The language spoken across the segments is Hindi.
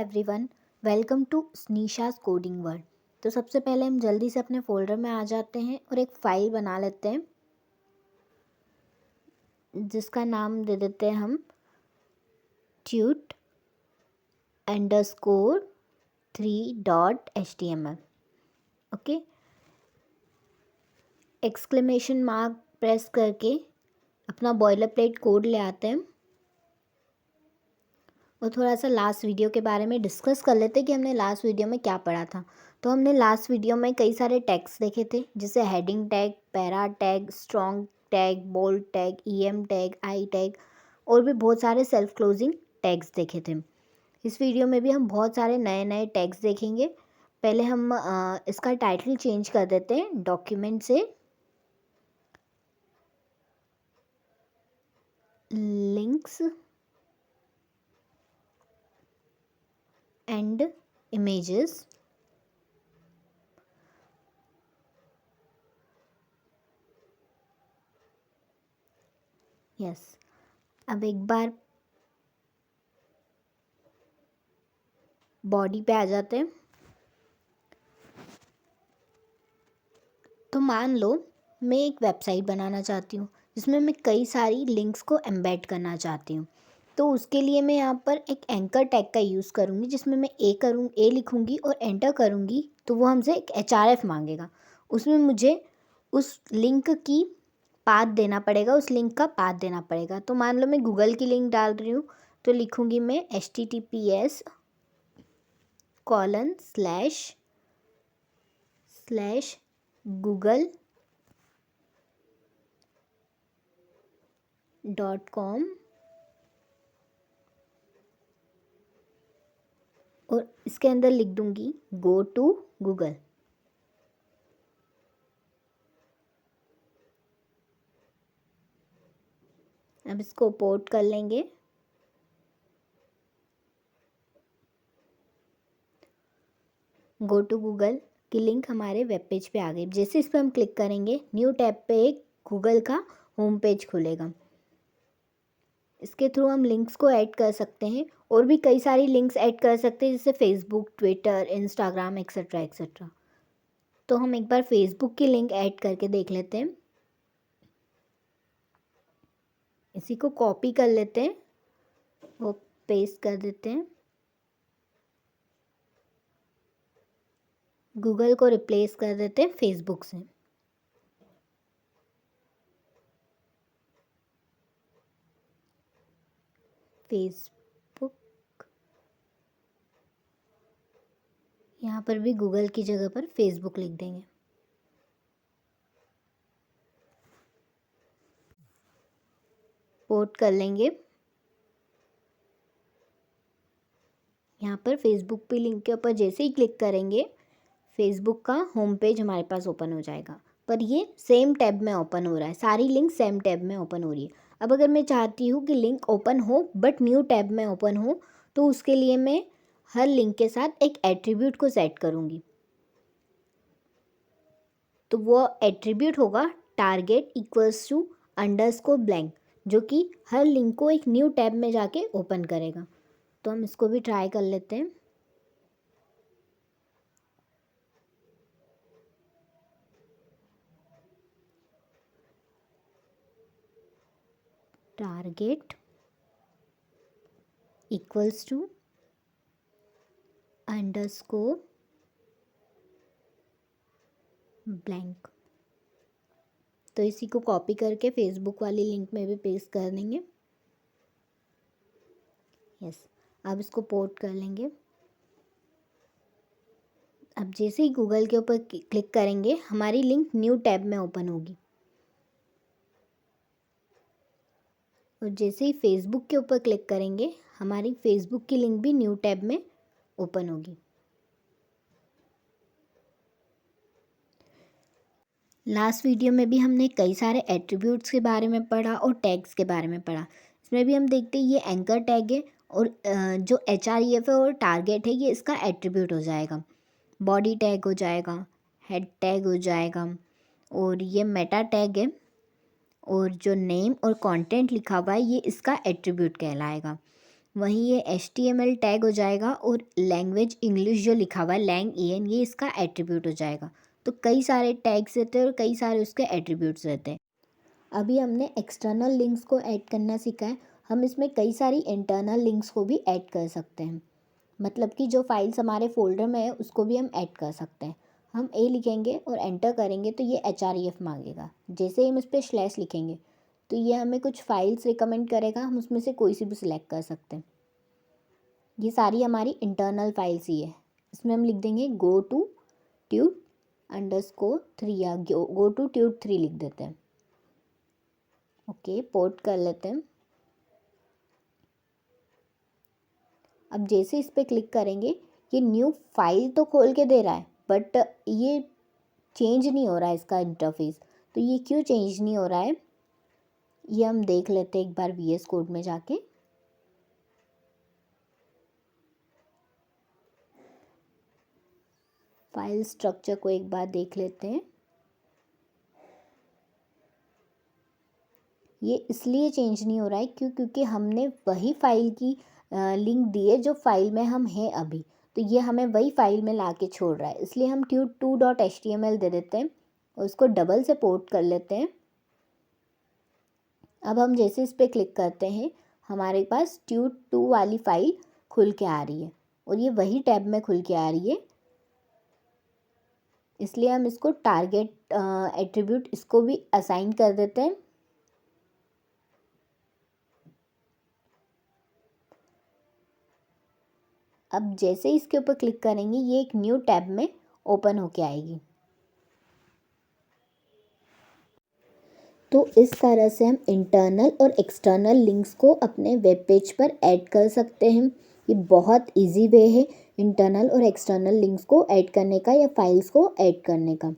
एवरीवन, वेलकम टू स्नीशास कोडिंग वर्ल्ड। तो सबसे पहले हम जल्दी से अपने फोल्डर में आ जाते हैं और एक फ़ाइल बना लेते हैं जिसका नाम दे देते हैं हम tut_3.html। Okay, exclamation mark press करके अपना बॉयलर प्लेट कोड ले आते हैं और थोड़ा सा लास्ट वीडियो के बारे में डिस्कस कर लेते हैं कि हमने लास्ट वीडियो में क्या पढ़ा था। तो हमने लास्ट वीडियो में कई सारे टैग्स देखे थे, जैसे heading tag, para tag, strong tag, bold tag, EM tag, I tag और भी बहुत सारे सेल्फ क्लोजिंग टैग्स देखे थे। इस वीडियो में भी हम बहुत सारे नए नए टैग्स देखेंगे। पहले हम इसका टाइटल चेंज कर देते हैं डॉक्यूमेंट से लिंक्स एंड इमेजेस। यस, अब एक बार बॉडी पे आ जाते हैं। तो मान लो मैं एक वेबसाइट बनाना चाहती हूँ जिसमें मैं कई सारी लिंक्स को एम्बेड करना चाहती हूँ। तो उसके लिए मैं यहाँ पर एक एंकर टैग का यूज़ करूँगी, जिसमें मैं ए लिखूँगी और एंटर करूँगी तो वो हमसे एक href मांगेगा। उसमें मुझे उस लिंक की पाथ देना पड़ेगा, उस लिंक का पाथ देना पड़ेगा। तो मान लो मैं गूगल की लिंक डाल रही हूँ तो लिखूँगी मैं https://google.com और इसके अंदर लिख दूँगी गो टू गूगल। अब इसको पोर्ट कर लेंगे। गो टू गूगल की लिंक हमारे वेब पेज पे आ गई। जैसे इस पर हम क्लिक करेंगे, न्यू टैब पे एक गूगल का होम पेज खुलेगा। इसके थ्रू हम लिंक्स को ऐड कर सकते हैं और भी कई सारी लिंक्स ऐड कर सकते हैं, जैसे Facebook, Twitter, Instagram etcetera etcetera. तो हम एक बार फेसबुक की लिंक ऐड करके देख लेते हैं। इसी को कॉपी कर लेते हैं, वो पेस्ट कर देते हैं। गूगल को रिप्लेस कर देते हैं फेसबुक से। फेसबुक, यहाँ पर भी गूगल की जगह पर फेसबुक लिख देंगे। पोर्ट कर लेंगे। यहाँ पर फेसबुक पे लिंक के ऊपर जैसे ही क्लिक करेंगे, फेसबुक का होम पेज हमारे पास ओपन हो जाएगा। पर ये सेम टैब में ओपन हो रहा है, सारी लिंक सेम टैब में ओपन हो रही है। अब अगर मैं चाहती हूँ कि लिंक ओपन हो बट न्यू टैब में ओपन हो, तो उसके लिए मैं हर लिंक के साथ एक एट्रीब्यूट को सेट करूँगी। तो वो एट्रीब्यूट होगा target=_blank, जो कि हर लिंक को एक न्यू टैब में जाके ओपन करेगा। तो हम इसको भी ट्राई कर लेते हैं। target=_blank। तो इसी को कॉपी करके फेसबुक वाली लिंक में भी पेस्ट कर देंगे। यस, अब इसको पोर्ट कर लेंगे। अब जैसे ही गूगल के ऊपर क्लिक करेंगे, हमारी लिंक न्यू टैब में ओपन होगी। और जैसे ही फेसबुक के ऊपर क्लिक करेंगे, हमारी फेसबुक की लिंक भी न्यू टैब में ओपन होगी। लास्ट वीडियो में भी हमने कई सारे एट्रीब्यूट्स के बारे में पढ़ा और टैग्स के बारे में पढ़ा। इसमें भी हम देखते हैं ये एंकर टैग है और जो href है और टारगेट है, ये इसका एट्रीब्यूट हो जाएगा। बॉडी टैग हो जाएगा, हेड टैग हो जाएगा और ये मेटा टैग है और जो नेम और कंटेंट लिखा हुआ है ये इसका एट्रीब्यूट कहलाएगा। वहीं ये HTML टैग हो जाएगा और लैंग्वेज इंग्लिश जो लिखा हुआ है lang ये इसका एट्रीब्यूट हो जाएगा। तो कई सारे टैग्स रहते हैं और कई सारे उसके एट्रीब्यूट्स रहते हैं। अभी हमने एक्सटर्नल लिंक्स को ऐड करना सीखा है, हम इसमें कई सारी इंटरनल लिंक्स को भी ऐड कर सकते हैं। मतलब कि जो फाइल्स हमारे फोल्डर में है उसको भी हम ऐड कर सकते हैं। हम ए लिखेंगे और एंटर करेंगे तो ये HREF मांगेगा। जैसे ही हम इस पर स्लैश लिखेंगे तो ये हमें कुछ फाइल्स रिकमेंड करेगा, हम उसमें से कोई सी भी सिलेक्ट कर सकते हैं। ये सारी हमारी इंटरनल फाइल्स ही है। इसमें हम लिख देंगे गो टू tut_3 या गो टू tut3 लिख देते हैं। ओके, पोर्ट कर लेते हैं। अब जैसे इस पर क्लिक करेंगे ये न्यू फाइल तो खोल के दे रहा है, बट ये चेंज नहीं हो रहा है इसका इंटरफेस। तो ये क्यों चेंज नहीं हो रहा है ये हम देख लेते हैं एक बार VS कोड में जाके। फाइल स्ट्रक्चर को एक बार देख लेते हैं। ये इसलिए चेंज नहीं हो रहा है क्योंकि हमने वही फाइल की लिंक दी है जो फाइल में हम हैं अभी। तो ये हमें वही फाइल में ला के छोड़ रहा है, इसलिए हम tut2.html दे देते हैं और उसको डबल से पोर्ट कर लेते हैं। अब हम जैसे इस पर क्लिक करते हैं हमारे पास tut2 वाली फाइल खुल के आ रही है और ये वही टैब में खुल के आ रही है। इसलिए हम इसको टारगेट एट्रीब्यूट इसको भी असाइन कर देते हैं। अब जैसे ही इसके ऊपर क्लिक करेंगे ये एक न्यू टैब में ओपन होके आएगी। तो इस तरह से हम इंटरनल और एक्सटर्नल लिंक्स को अपने वेब पेज पर ऐड कर सकते हैं। ये बहुत इजी वे है इंटरनल और एक्सटर्नल लिंक्स को ऐड करने का या फाइल्स को ऐड करने का।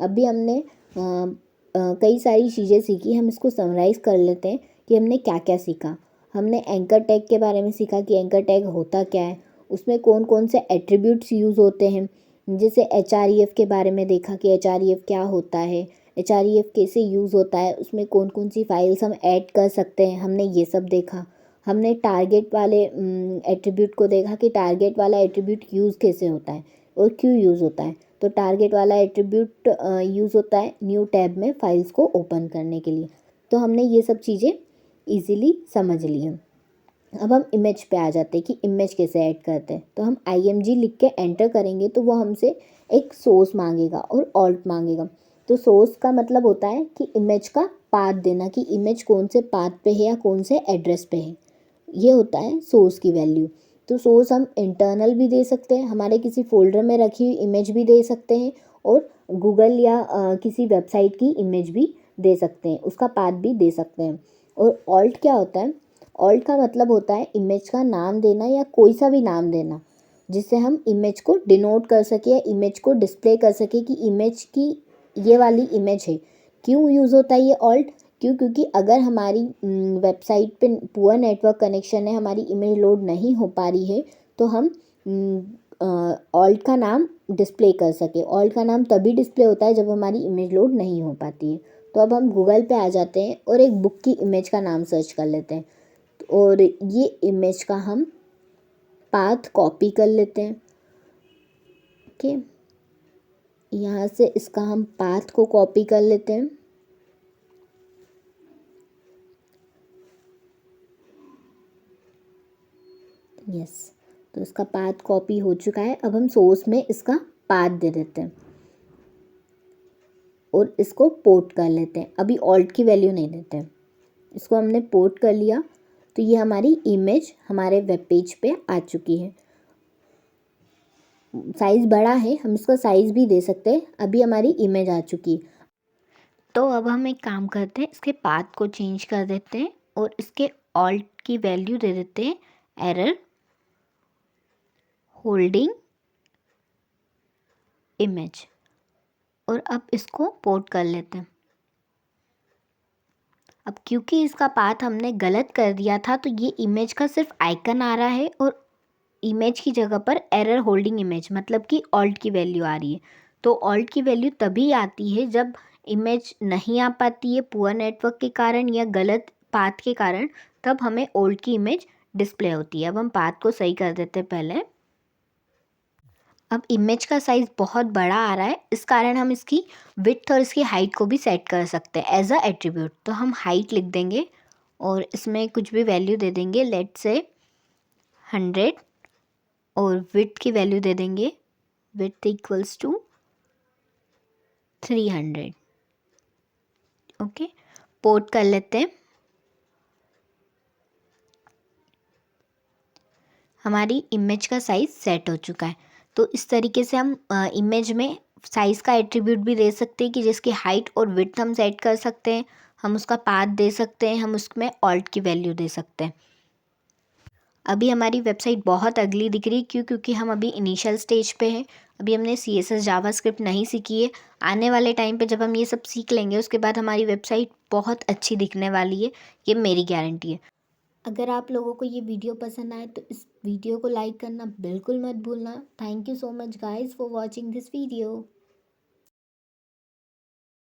अभी हमने कई सारी चीज़ें सीखी, हम इसको समराइज़ कर लेते हैं कि हमने क्या क्या सीखा। हमने एंकर टैग के बारे में सीखा कि एंकर टैग होता क्या है, उसमें कौन कौन से एट्रीब्यूट्स यूज़ होते हैं। जैसे HREF के बारे में देखा कि HREF क्या होता है, HREF कैसे यूज़ होता है, उसमें कौन कौन सी फाइल्स हम ऐड कर सकते हैं, हमने ये सब देखा। हमने टारगेट वाले एट्रीब्यूट को देखा कि टारगेट वाला एट्रीब्यूट यूज़ कैसे होता है और क्यों यूज़ होता है। तो टारगेट वाला एट्रीब्यूट यूज़ होता है न्यू टैब में फाइल्स को ओपन करने के लिए। तो हमने ये सब चीज़ें इजीली समझ ली हैं। अब हम इमेज पे आ जाते हैं कि इमेज कैसे ऐड करते हैं। तो हम IMG लिख के एंटर करेंगे तो वो हमसे एक सोर्स मांगेगा और ऑल्ट मांगेगा। तो सोर्स का मतलब होता है कि इमेज का पाथ देना, कि इमेज कौन से पाथ पे है या कौन से एड्रेस पे है, ये होता है सोर्स की वैल्यू। तो सोर्स हम इंटरनल भी दे सकते हैं, हमारे किसी फोल्डर में रखी हुई इमेज भी दे सकते हैं और गूगल या किसी वेबसाइट की इमेज भी दे सकते हैं, उसका पाथ भी दे सकते हैं। और ऑल्ट क्या होता है? ऑल्ट का मतलब होता है इमेज का नाम देना या कोई सा भी नाम देना जिससे हम इमेज को डिनोट कर सके या इमेज को डिस्प्ले कर सके कि इमेज की ये वाली इमेज है। क्यों यूज़ होता है ये ऑल्ट? क्योंकि अगर हमारी वेबसाइट पे पुअर नेटवर्क कनेक्शन है, हमारी इमेज लोड नहीं हो पा रही है, तो हम ऑल्ट का नाम डिस्प्ले कर सके। ऑल्ट का नाम तभी डिस्प्ले होता है जब हमारी इमेज लोड नहीं हो पाती है। तो अब हम गूगल पे आ जाते हैं और एक बुक की इमेज का नाम सर्च कर लेते हैं और ये इमेज का हम पाथ कॉपी कर लेते हैं। ओके, यहाँ से इसका हम पाथ को कॉपी कर लेते हैं। यस, तो इसका पाथ कॉपी हो चुका है। अब हम सोर्स में इसका पाथ दे देते हैं और इसको पोर्ट कर लेते हैं। अभी ऑल्ट की वैल्यू नहीं देते हैं, इसको हमने पोर्ट कर लिया। तो ये हमारी इमेज हमारे वेब पेज पे आ चुकी है। साइज़ बड़ा है, हम इसका साइज़ भी दे सकते हैं। अभी हमारी इमेज आ चुकी है। तो अब हम एक काम करते हैं, इसके पाथ को चेंज कर देते हैं और इसके ऑल्ट की वैल्यू दे देते हैं एरर होल्डिंग इमेज और अब इसको पोर्ट कर लेते हैं। अब क्योंकि इसका पाथ हमने गलत कर दिया था तो ये इमेज का सिर्फ आइकन आ रहा है और इमेज की जगह पर एरर होल्डिंग इमेज मतलब कि ऑल्ट की वैल्यू आ रही है। तो ऑल्ट की वैल्यू तभी आती है जब इमेज नहीं आ पाती है पुअर नेटवर्क के कारण या गलत पाथ के कारण, तब हमें ऑल्ट की इमेज डिस्प्ले होती है। अब हम पाथ को सही कर देते हैं पहले। अब इमेज का साइज़ बहुत बड़ा आ रहा है, इस कारण हम इसकी विड्थ और इसकी हाइट को भी सेट कर सकते हैं एज अ एट्रीब्यूट। तो हम हाइट लिख देंगे और इसमें कुछ भी वैल्यू दे देंगे, लेट्स से 100, और विड्थ की वैल्यू दे देंगे, width equals to 300। Okay, port कर लेते हैं। हमारी इमेज का साइज़ सेट हो चुका है। तो इस तरीके से हम इमेज में साइज़ का एट्रीब्यूट भी दे सकते हैं कि जिसकी हाइट और विड्थ हम सेट कर सकते हैं, हम उसका पाथ दे सकते हैं, हम उसमें ऑल्ट की वैल्यू दे सकते हैं। अभी हमारी वेबसाइट बहुत अगली दिख रही है, क्योंकि हम अभी इनिशियल स्टेज पे हैं। अभी हमने CSS जावास्क्रिप्ट नहीं सीखी है। आने वाले टाइम पे जब हम ये सब सीख लेंगे, उसके बाद हमारी वेबसाइट बहुत अच्छी दिखने वाली है, ये मेरी गारंटी है। अगर आप लोगों को ये वीडियो पसंद आए तो इस वीडियो को लाइक करना बिल्कुल मत भूलना। Thank you so much guys for watching this video.